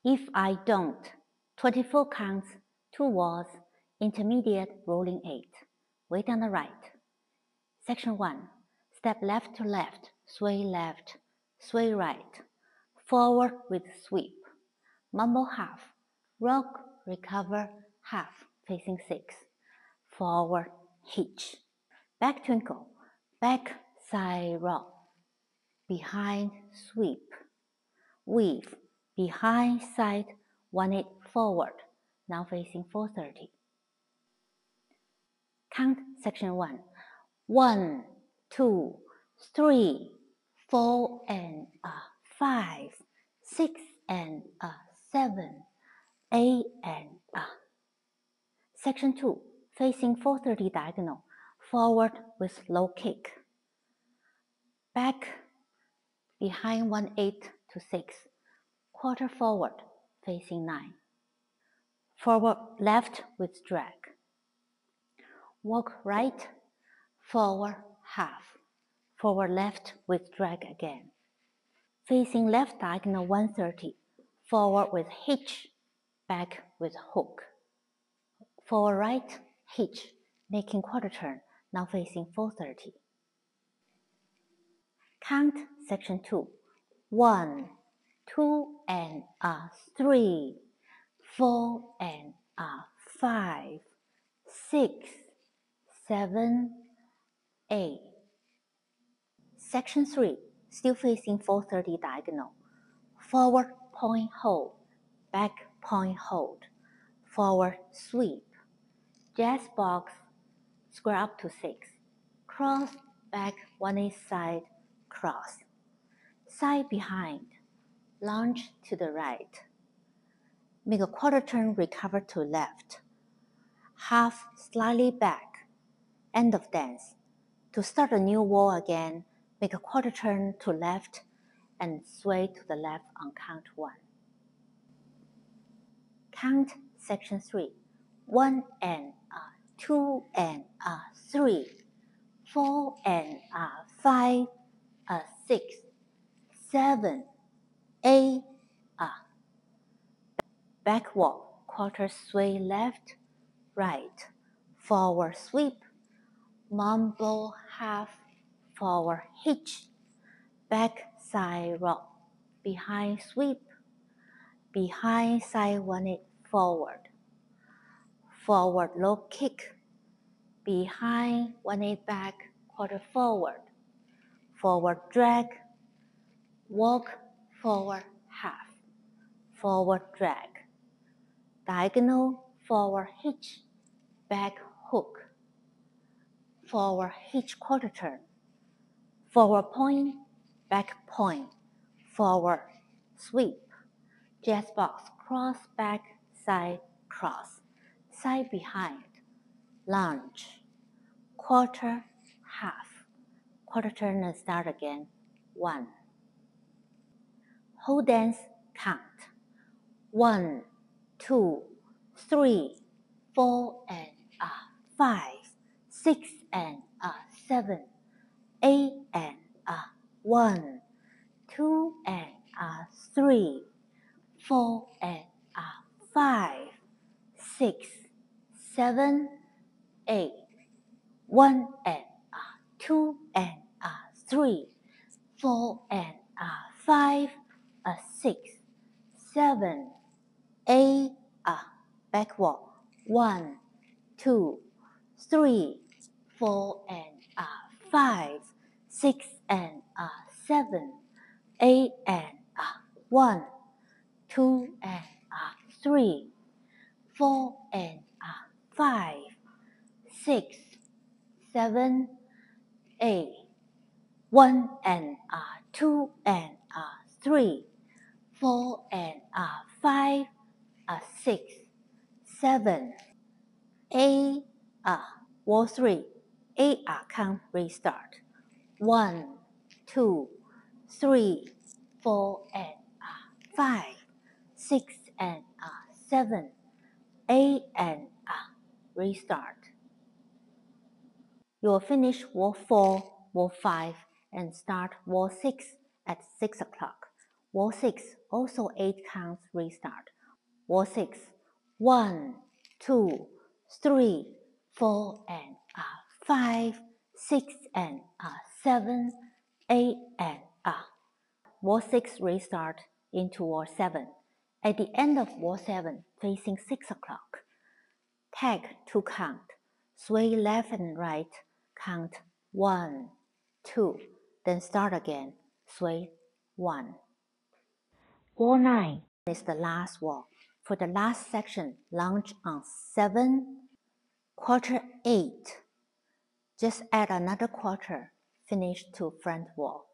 If I don't, 24 counts, 2 walls, intermediate rolling 8. Weight on the right. Section 1. Step left to left, sway right. Forward with sweep. Mumble half. Rock, recover, half, facing 6. Forward, hitch. Back twinkle. Back, side rock. Behind, sweep. Weave. Behind, side, 1-8 forward. Now facing 430. Count section 1. 1, 2, 3, 4 and 5, 6 and 7, 8 and Section 2. Facing 430 diagonal. Forward with low kick. Back behind 1-8 to 6. Quarter forward facing 9. Forward left with drag. Walk right, forward half. Forward left with drag again. Facing left diagonal 130. Forward with hitch, back with hook. Forward right, hitch, making quarter turn, now facing 430. Count section 2. 1, 2 and 3, 4 and 5, 6, 7, 8. Section 3. Still facing 430 diagonal. Forward point hold, back point hold, forward sweep, jazz box, square up to 6, cross, back 1-8 side, cross, side behind, lunge to the right, make a quarter turn, recover to left, half slightly back, end of dance. To start a new wall again, make a quarter turn to left and sway to the left on count 1. Count section 3. 1 and 2 and 3, 4 and 5, 6, 7, 8. Back walk, quarter sway left, right, forward sweep, mumble half, forward hitch, back side rock, behind sweep, behind side 1-8 forward, forward low kick, behind 1-8 back, quarter forward, forward drag, walk forward half, forward drag, diagonal forward hitch, back hook, forward hitch quarter turn, forward point, back point, forward sweep, jazz box, cross back, side cross, side behind, lunge, quarter, half, quarter turn and start again, 1. Whole dance count, 1, 2, 3, 4 and 5, 6 and 7, 8 and 1, 2 and 3, 4 and 5, 6, 7, 8, 1 and 2 and 3, 4 and 5, 6, 7, 8, back walk, 1, 2, 3, 4 and 5, 6 and 7, 8 and 1, 2 and 3, 4 and 5, 6, 7, 8, 1 and 2 and 3, 4 and 5, 6, 7, 8, wall 3, 8 count, restart, 1, 2, 3, 4 and 5, 6 and 7, 8 and restart. You will finish wall 4, wall 5 and start wall 6 at 6 o'clock. Wall 6, also 8 counts restart. Wall 6, 1, 2, 3, 4 and 5, 6 and 7, 8 and Wall 6 restart into Wall 7. At the end of Wall 7, facing 6 o'clock, tag 2 count, sway left and right, count 1, 2, then start again, sway 1. Wall 9 is the last wall. For the last section, lunge on 7, quarter 8. Just add another quarter, finish to front wall.